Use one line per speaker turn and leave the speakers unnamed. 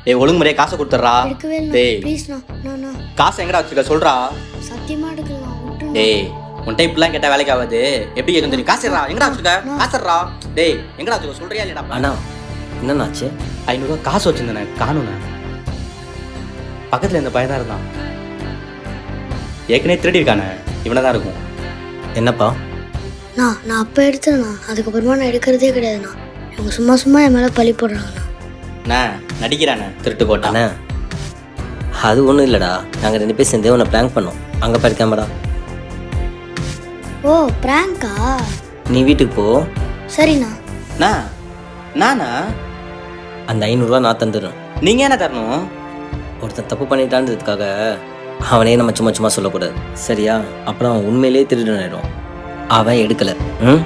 டேய் ஒழுங்கு முறையா காசை கொடுத்துட்றா.
எடுக்கவே இல்லை
டேய்
ப்ளீஸ்ண்ணா. நான்
காசை எங்கடா வச்சிருக்க சொல்றா.
சத்தியமாக எடுக்கலாம் விட்டுண்ணா.
டேய் உன் டைப்லாம் கேட்டா வேலைக்கு ஆகாது. எப்படி கேட்கும் தெரியும்? காசுறா எங்கடா வச்சிருக்க? காசுறா. டேய் எங்கடா வச்சிருக்க சொல்றியா இல்லடா?
அண்ணா என்னண்ணாச்சு?
500 ரூபா காசு வச்சிருந்தேனே காணுண்ணே. பக்கத்துல இந்த பையன் தான் இருந்தான். ஏற்கனவே திருடி இருக்கானே, இவனை தான் இருக்கும்.
என்னப்பா?
நான் அப்போ எடுத்தேண்ணா, அதுக்கப்புறமா நான் எடுக்கிறதே கிடையாதுண்ணா. இவங்க சும்மா சும்மா என் மேலே பழி போடுறாங்கண்ணா.
அண்ணா நடிக்கிறானே திருட்டு போட்டான்.
அண்ணா அது ஒன்றும் இல்லைடா, நாங்கள் 2 பேர் சேர்ந்தே உன்னை ப்ராங்க் பண்ணோம். அங்கே பாரு கேமரா.
ஓ ப்ராங்கா?
நீ வீட்டுக்கு போ.
சரிண்ணா.
நானா?
அந்த 500 ரூபா நான் தந்துடுறேன்.
நீங்க என்ன தரணும்?
ஒருத்தன் தப்பு பண்ணிட்டான்றதுக்காக அவனே நம்ம சும்மா சும்மா சொல்லக்கூடாது, சரியா? அப்புறம் அவன் உண்மையிலேயே திருடன் ஆயிடும். அவன் எடுக்கலை. ம்